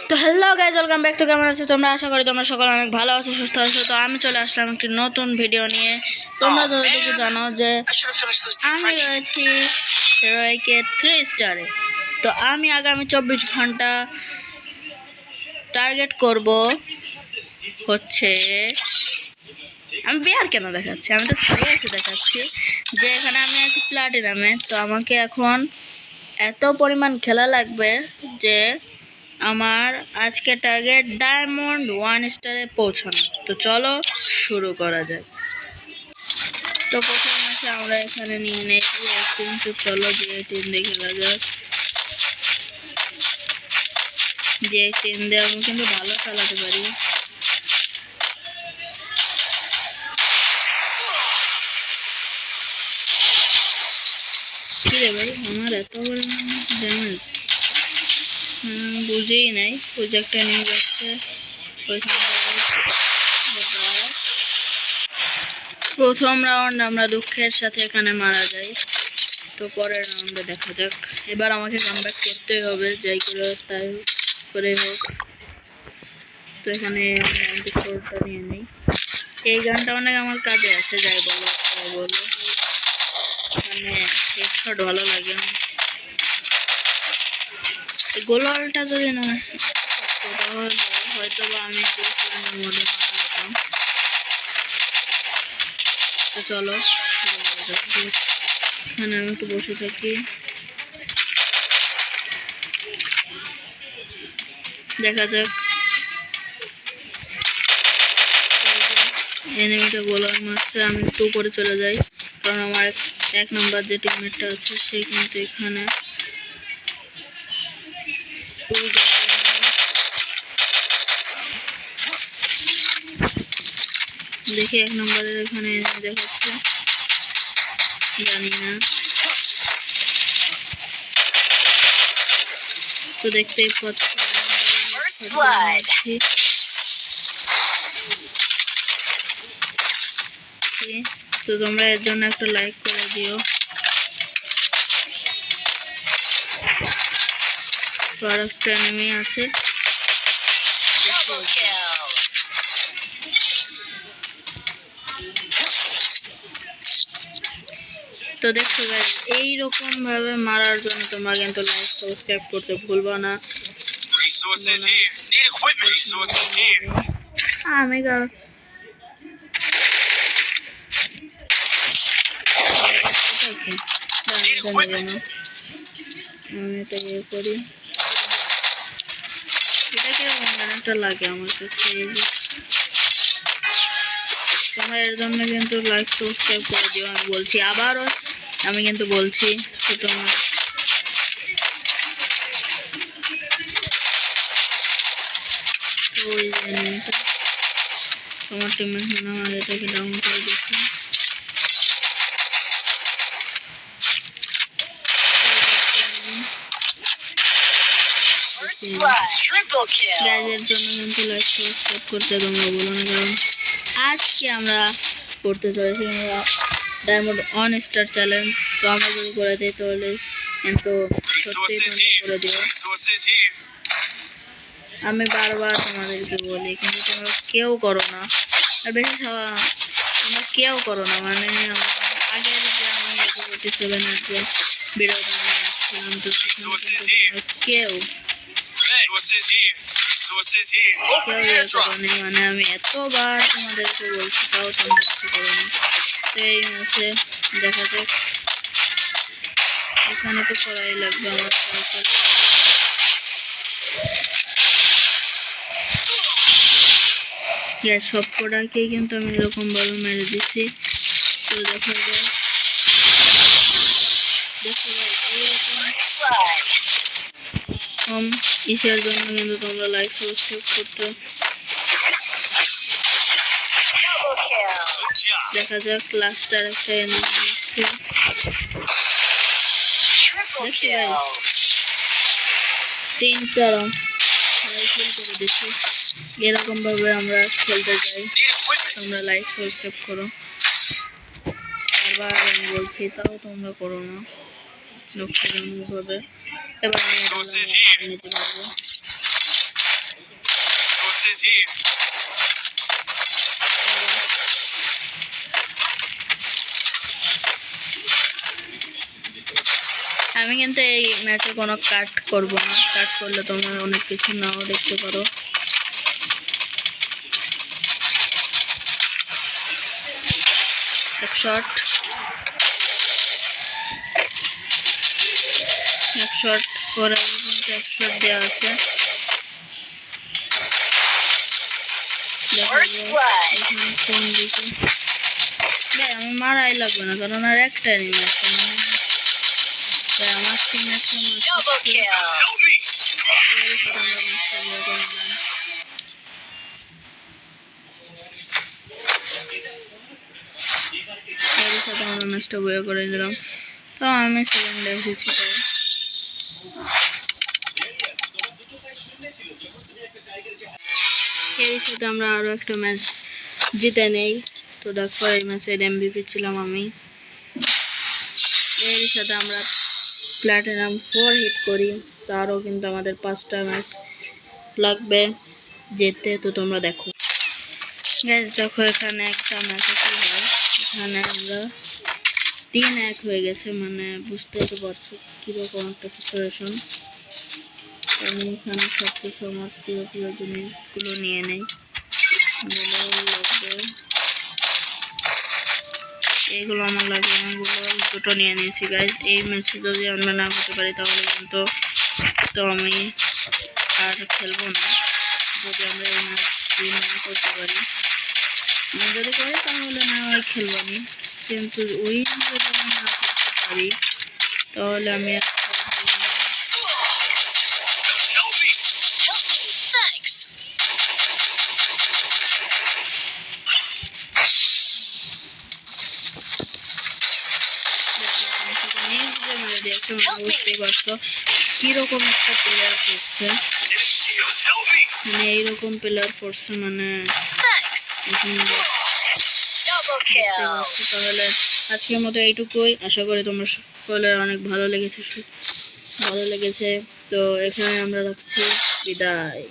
তো hello guys, welcome back. তো কেমন আছো তোমরা? আশা করি তোমরা সকলে অনেক ভালো আছো, সুস্থ আছো। তো আমি চলে আসলাম একটি নতুন ভিডিও নিয়ে। তোমরা যতটুকু জানো যে আমি রয়েছি রয়কে 3 স্টারে। তো আমি আগামী 24 ঘন্টা টার্গেট করব হচ্ছে, আমি বিয়ার কেন দেখাচ্ছি, আমি তো ফ্রিতে দেখাচ্ছি যে এখানে আমি আছি প্লাটিনামে। তো আমাকে এখন এত পরিমাণ খেলা লাগবে যে আমার আজকে টার্গেট ডায়মন্ড 1 স্টারে পৌঁছানো। তো চলো শুরু করা যাক। তো প্রথম আছে আমরা এখানে নিয়ে নেই টিম। তো চলো যে টিম দিয়ে খেলা যাক। যে টিম দিয়ে আমি কিন্তু ভালো চালাতে পারি। কি রে ভাই, আমার এত বড় ড্যামেজ বুঝেই নাই। ওই যে একটা নিয়ে যাচ্ছে প্রথম রাউন্ড আমরা দুঃখের সাথে এখানে মারা যাই। তো পরের রাউন্ডে দেখা যাক। এবার আমাকে কামব্যাক করতেই হবে, যাই করে তাই করে হোক। তো এখানে আমি 94টা নিয়ে নিই। এই গানটা অনেক আমার কাজে আসে, যাই বলো তাই বলো। মানে হেডশট ভালো লাগে আমার। গোলওয়ালটা যদি না হয়তো বা আমি মধ্যে মারা যেতাম। তো চলো এখানে আমি একটু বসে থাকি, দেখা যাক। এনিমিটা গোলার মারছে, আমি একটু উপরে চলে যাই, কারণ আমার এক নম্বর যে টিমমেটটা আছে সে কিন্তু এখানে দেখি এক নম্বরের এখানে দেখাচ্ছে, জানি না। তো দেখতেই পাচ্ছি তো তোমরা এর জন্য একটা লাইক করে দিও। তো আর একটা এনিমি আছে, তো দেখছো গাইস, এইরকম ভাবে মারার জন্য তোমরা কিন্তু লাইক সাবস্ক্রাইব করতে ভুলবা না। আমি এটা ইয়ে করি, এটা কিরকম একটা লাগে আমার কাছে। তোমরা এর জন্য কিন্তু লাইক সাবস্ক্রাইব করে দিও। আমি বলছি আবারও, আমি কিন্তু বলছি তো তোমার ওই তোমার টিমের মনে হয় এটাকে ডাউন করে দিচ্ছে। গাইজের জন্য কিন্তু লাইক সাবস্ক্রাইব করতে তোমরা বলো না, কারণ আজকে আমরা করতে চলেছি আমরা ডায়মন্ড 1 স্টার চ্যালেঞ্জ। তো আমরা যদি করে দিই তাহলে কিন্তু সত্যি তোমরা করে দিও। আমি বারবার তোমাদেরকে বলি কিন্তু তোমরা কেউ করো না, আর বেশি তোমরা কেউ করো না। মানে আগের যে আমি 47-এর যে ভিডিওটা আসছিলাম, তো কেউ মানে আমি এতবার তোমাদেরকে বলছি, তাও তোমরা কিছু করো না। তো এই মাসে দেখা যাক, এখানে তো করাই লাগবে আমার। সব কটাকেই কিন্তু আমি এরকম ভাবে মেরে দিচ্ছি। তো দেখা যায়, দেখো এইরকম ইসের জন্য কিন্তু তোমরা লাইক সাবস্ক্রাইব করতে। দেখা যাক লাস্টার একটা এনিমি আসছে, তিনটা রাউন্ড করে দিচ্ছি। এরকম ভাবে আমরা খেলতে যাই, তোমরা লাইক সাবস্ক্রাইব করো। বারবার আমি বলছি, তাও তোমরা করো না লক্ষ্যজনকভাবে। এবার আমি নিতে পারবো। is here. আমি কিন্তু এই ম্যাচে কোনো কাট করব না, কাট করলে তোমরা অনেক কিছু নাও দেখতে পারো। এক শট ওরা কিন্তু এক শট দেওয়া আছে। কোন দিকে আমার মারাই লাগবে না, কারণ আর একটা এনিমি আছে। আমার টিম আছে Help me. এর সাথে আমরা ম্যাচটা বয়ে করে দিলাম। তো আমি সেকেন্ডে এসেছি। এর সাথে আমরা আরও একটা ম্যাচ জিতে নেই। তো দেখো এই ম্যাচের MVP ছিলাম আমি। এর সাথে আমরা প্ল্যাটিনাম 4 হিট করি। তারও কিন্তু আমাদের 5টা ম্যাচ লাগবে যেতে। তো তোমরা দেখো গাইস, দেখো এখানে একটা ম্যাচে কি হয়। এখানে আমরা 3-1 হয়ে গেছে, মানে বুঝতেই তো পারছো কীরকম একটা সিচুয়েশন। আমি এখানে সব কিছু আমার প্রিয় জিনিসগুলো নিয়ে নেই। লাগবে, এইগুলো আমার লাগবে, এগুলো দুটো নিয়ে নিয়েছি গাইজ। এই ম্যাচে যদি আমরা না করতে পারি তাহলে কিন্তু তো আমি আর খেলবো না। যদি আমরা এই ম্যাচ না করতে পারি, যদি করি তাহলে না হয় খেলবো না, কিন্তু উইন যদি আমি না করতে পারি তাহলে আমি আর খেলবো না। বুঝতেই পারছো কিরকম একটা প্লেয়ার করছে, মানে এইরকম প্লেয়ার করছে, মানে তাহলে আজকের মতো এইটুকুই। আশা করি তোমরা সকলে অনেক ভালো লেগেছে। তো এখানে আমরা রাখছি বিদায়।